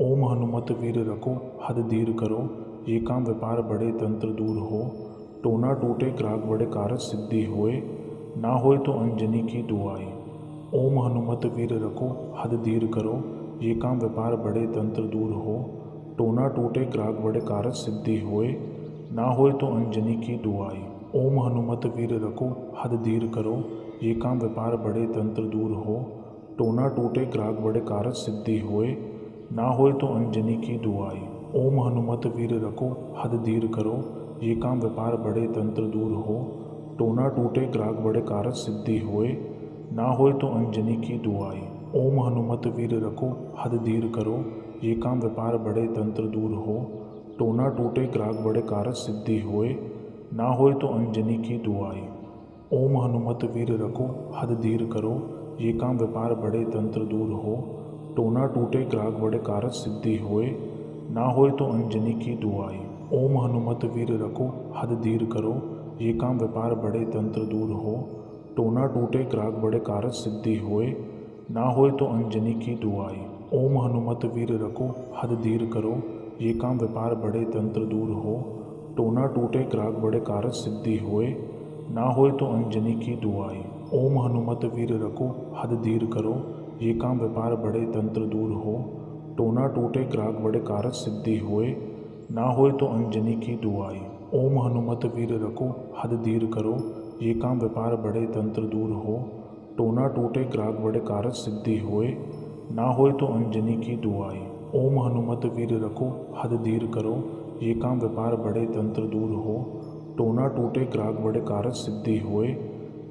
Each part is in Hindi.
ओम हनुमत वीर रखो हद दीर करो, ये काम व्यापार बड़े तंत्र दूर हो। टोना टूटे ग्राहक बड़े कारज सिद्धि होए, ना होए तो अंजनी की दुआई। ओम हनुमत वीर रखो हद दीर करो, ये काम व्यापार बड़े तंत्र दूर हो। टोना टूटे ग्राहक बड़े कारज सिद्धि होए, ना होए तो अंजनी की दुआई। ओम हनुमत वीर रखो हद दीर करो, ये काम व्यापार बड़े तंत्र दूर हो। टोना टूटे ग्राहक बड़े कारज सिद्धि होए, ना होए तो अंजनी की दुआई। ओम हनुमत वीर रखो हद दीर करो, ये काम व्यापार बड़े तंत्र दूर हो। टोना टूटे ग्राहक बड़े कारज सिद्धि होए, ना होए तो अंजनी की दुआई। ओम हनुमत वीर रखो हद दीर करो, ये काम व्यापार बड़े तंत्र दूर हो। टोना टूटे ग्राहक बड़े कारज सिद्धि होए, ना होए तो अंजनी की दुआई। ओम हनुमत वीर रखो हद दीर करो, ये काम व्यापार बड़े तंत्र दूर हो। टोना टूटे ग्राहक बड़े कारज सिद्धि होए, ना होए तो अंजनी की दुआई। ओम हनुमत वीर रखो हद दीर करो, ये काम व्यापार बड़े तंत्र दूर हो। टोना टूटे ग्राहक बड़े कारज सिद्धि होए, ना होए तो अंजनी की दुआई। ओम हनुमत वीर रखो हद दीर करो, ये काम व्यापार बड़े तंत्र दूर हो। टोना टूटे ग्राहक बड़े कारज सिद्धि होए, ना होए तो अंजनी की दुआई। ओम हनुमत वीर रखो हद दीर करो, ये काम व्यापार बड़े तंत्र दूर हो। टोना टूटे ग्राहक बड़े कारज सिद्धि होए, ना होए तो अंजनी की दुआई। ओम हनुमत वीर रखो हद दीर करो, ये काम व्यापार बड़े तंत्र दूर हो। टोना टूटे ग्राहक बड़े कारज सिद्धि होए, ना होए तो अंजनी की दुआई। ओम हनुमत वीर रखो हद दीर करो, ये काम व्यापार बड़े तंत्र दूर हो। टोना टूटे ग्राहक बड़े कारज सिद्धि होए,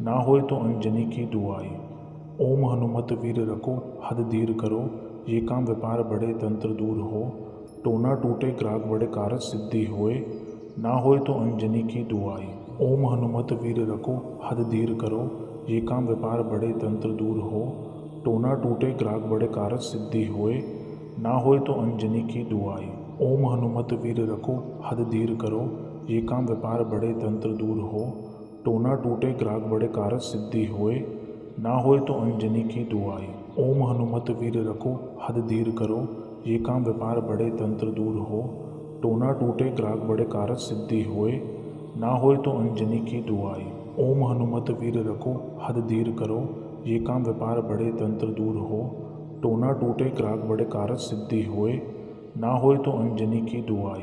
ना होए तो अंजनी की दुआई। ओम हनुमत वीर रखो हद दीर करो, ये काम व्यापार बड़े तंत्र दूर हो। टोना टूटे ग्राहक बड़े कारज सिद्धि होए, ना होए तो अंजनी की दुआई। ओम हनुमत वीर रखो हद दीर करो, ये काम व्यापार बड़े तंत्र दूर हो। टोना टूटे ग्राहक बड़े कारज सिद्धि होए, ना होए तो अंजनी की दुआई। ओम हनुमत वीर रखो हद दीर करो, ये काम व्यापार बड़े तंत्र दूर हो। टोना टूटे ग्राहक बड़े कारज सिद्धि होए, ना होए तो अंजनी की दुआई। ओम हनुमत वीर रखो हद दीर करो, ये काम व्यापार बड़े तंत्र दूर हो। टोना टूटे ग्राहक बड़े कारज सिद्धि होए, ना होए तो अंजनी की दुआई। ओम हनुमत वीर रखो हद दीर करो, ये काम व्यापार बड़े तंत्र दूर हो। टोना टूटे ग्राहक बड़े कारज सिद्धि होए, ना होए तो अंजनी की दुआई।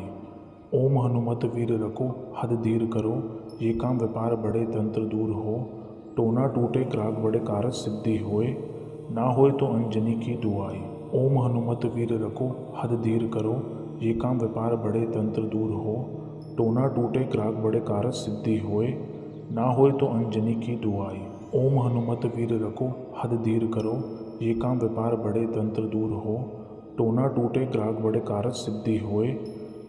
ओम हनुमत वीर रखो हद दीर करो, ये काम व्यापार बड़े तंत्र दूर हो। टोना टूटे ग्राहक बड़े कारज सिद्धि होए, ना होए तो अंजनी की दुआई। ओम हनुमत वीर रखो हद दीर करो, ये काम व्यापार बड़े तंत्र दूर हो। टोना टूटे ग्राहक बड़े कारज सिद्धि होए, ना होए तो अंजनी की दुआई। ओम हनुमत वीर रखो हद दीर करो, ये काम व्यापार बड़े तंत्र दूर हो। टोना टूटे ग्राहक बड़े कारज सिद्धि होए,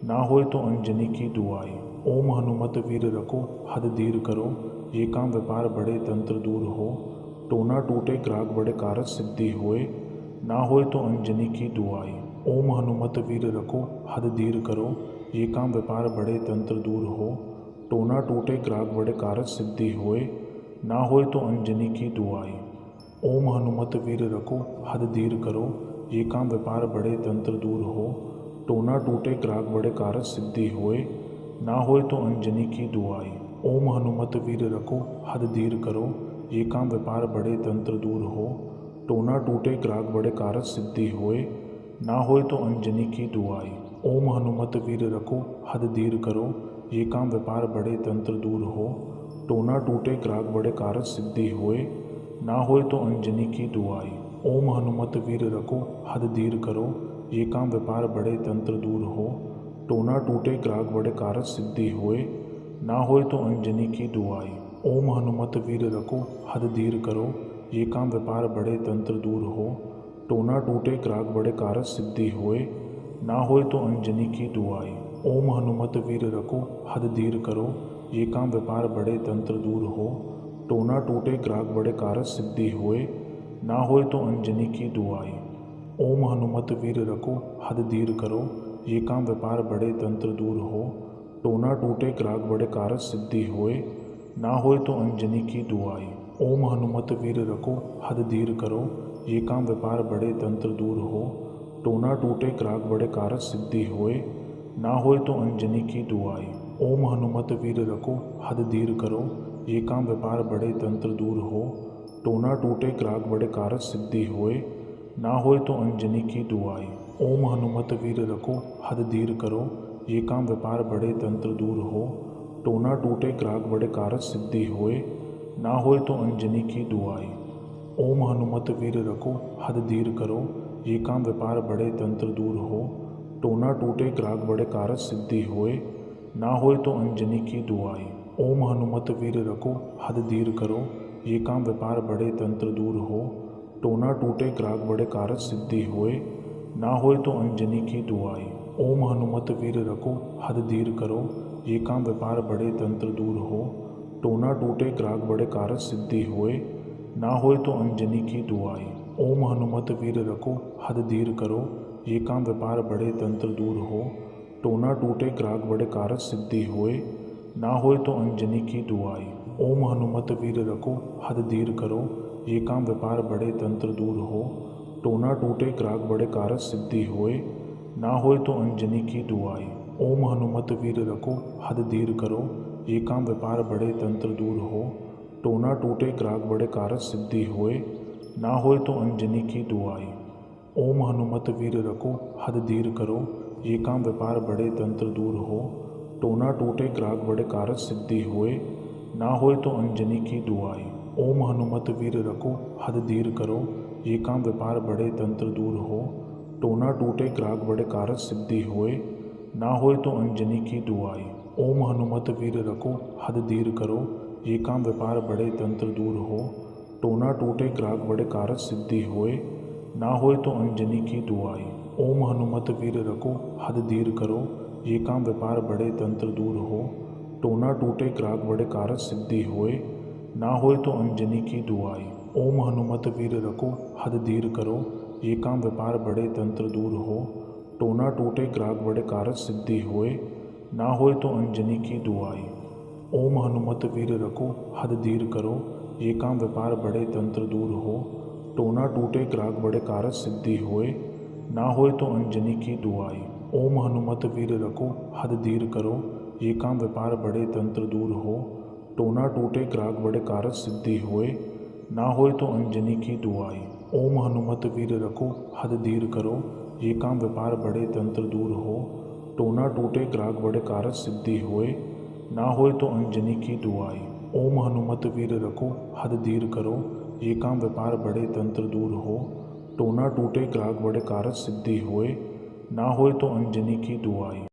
ना होए तो अंजनी की दुआई। ओम हनुमत वीर रखो हद दीर करो, ये काम व्यापार बड़े तंत्र दूर हो। टोना टूटे ग्राहक बड़े कारज सिद्धि होए, ना होए तो अंजनी की दुआई। ओम हनुमत वीर रखो हद दीर करो, ये काम व्यापार बड़े तंत्र दूर हो। टोना टूटे ग्राहक बड़े कारज सिद्धि होए, ना होए तो अंजनी की दुआई। ओम हनुमत वीर रखो हद दीर करो, ये काम व्यापार बड़े तंत्र दूर हो। टोना टूटे ग्राहक बड़े कारज सिद्धि होए, ना होए तो अंजनी की दुआई। ओम हनुमत वीर रखो हद दीर करो, ये काम व्यापार बड़े तंत्र दूर हो। टोना टूटे ग्राहक बड़े कारज सिद्धि होए, ना होए तो अंजनी की दुआई। ओम हनुमत वीर रखो हद दीर करो, ये काम व्यापार बड़े तंत्र दूर हो। टोना टूटे ग्राहक बड़े कारज सिद्धि होए, ना होए तो अंजनी की दुआई। ओम हनुमत वीर रखो हद दीर करो, ये काम व्यापार बड़े तंत्र दूर हो। टोना टूटे ग्राहक बड़े कारज सिद्धि होए, ना होए तो अंजनी की दुआई। ओम हनुमत वीर रखो हद दीर करो, ये काम व्यापार बड़े तंत्र दूर हो। टोना टूटे ग्राहक बड़े कारज सिद्धि होए, ना होए तो अंजनी की दुआई। ओम हनुमत वीर रखो हद दीर करो, ये काम व्यापार बड़े तंत्र दूर हो। टोना टूटे ग्राहक बड़े कारज सिद्धि होए, ना होए तो अंजनी की दुआई। ओम हनुमत वीर रखो हद दीर करो, ये काम व्यापार बड़े तंत्र दूर हो। टोना टूटे ग्राहक बड़े कारज सिद्धि होए, ना होए तो अंजनी की दुआई। ओम हनुमत वीर रखो हद दीर करो, ये काम व्यापार बड़े तंत्र दूर हो। टोना टूटे ग्राहक बड़े कारज सिद्धि होए, ना होए तो अंजनी की दुआई। ओम हनुमत वीर रखो हद दीर करो, ये काम व्यापार बड़े तंत्र दूर हो। टोना टूटे ग्राहक बड़े कारज सिद्धि होए, ना होए तो अंजनी की दुआई। ओम हनुमत वीर रखो हद दीर करो, ये काम व्यापार बड़े तंत्र दूर हो। टोना टूटे ग्राहक बड़े कारज सिद्धि होए, ना होए तो अंजनी की दुआई। ओम हनुमत वीर रखो हद दीर करो, ये काम व्यापार बड़े तंत्र दूर हो। टोना टूटे ग्राहक बड़े कारज सिद्धि होए, ना होए तो अंजनी की दुआई। ओम हनुमत वीर रखो हद दीर करो, ये काम व्यापार बड़े तंत्र दूर हो। टोना टूटे ग्राहक बड़े कारज सिद्धि होए, ना होए तो अंजनी की दुआई। ओम हनुमत वीर रखो हद दीर करो, ये काम व्यापार बड़े तंत्र दूर हो। टोना टूटे ग्राहक बड़े कारज सिद्धि होए, ना होए तो अंजनी की दुआई। ओम हनुमत वीर रखो हद दीर करो, ये काम व्यापार बड़े तंत्र दूर हो। टोना टूटे ग्राहक बड़े कारज सिद्धि होए, ना होए तो अंजनी की दुआई। ओम हनुमत वीर रखो हद दीर करो, ये काम व्यापार बड़े तंत्र दूर हो। टोना टूटे ग्राहक बड़े कारज सिद्धि होए, ना होए तो अंजनी की दुआई। ओम हनुमत वीर रखो हद दीर करो, ये काम व्यापार बड़े तंत्र दूर हो। टोना टूटे ग्राहक बड़े कारज सिद्धि होए, ना होए तो अंजनी की दुआई। ओम हनुमत वीर रखो हद दीर करो, ये काम व्यापार बड़े तंत्र दूर हो। टोना टूटे ग्राहक बड़े कारज सिद्धि होए, ना होए तो अंजनी की दुआई। ओम हनुमत वीर रखो हद दीर करो, ये काम व्यापार बड़े तंत्र दूर हो। टोना टूटे ग्राहक बड़े कारज सिद्धि होए, ना होए तो अंजनी की दुआई। ओम हनुमत वीर रखो हद दीर करो, ये काम व्यापार बड़े तंत्र दूर हो। टोना टूटे ग्राहक बड़े कारज सिद्धि होए, ना होए तो अंजनी की दुआई। ओम हनुमत वीर रखो हद दीर करो, ये काम व्यापार बड़े तंत्र दूर हो। टोना टूटे ग्राहक बड़े कारज सिद्धि होए, ना होए तो अंजनी की दुआई। ओम हनुमत वीर रखो हद दीर करो, ये काम व्यापार बड़े तंत्र दूर हो। टोना टूटे ग्राहक बड़े कारज सिद्धि होए, ना होए तो अंजनी की दुआई। ओम हनुमत वीर रखो हद दीर करो, ये काम व्यापार बड़े तंत्र दूर हो। टोना टूटे ग्राहक बड़े कारज सिद्धि होए, ना होए तो अंजनी की दुआई। ओम हनुमत वीर रखो हद दीर करो, ये काम व्यापार बड़े तंत्र दूर हो। टोना टूटे ग्राहक बड़े कारज सिद्धि होए, ना होए तो अंजनी की दुआई। ओम हनुमत वीर रखो हद दीर करो, ये काम व्यापार बड़े तंत्र दूर हो। टोना टूटे ग्राहक बड़े कारज सिद्धि होए, ना होए तो अंजनी की दुआई। ओम हनुमत वीर रखो हद दीर करो, ये काम व्यापार बड़े तंत्र दूर हो। टोना टूटे ग्राहक बड़े कारज सिद्धि होए, ना होए तो अंजनी की दुआई।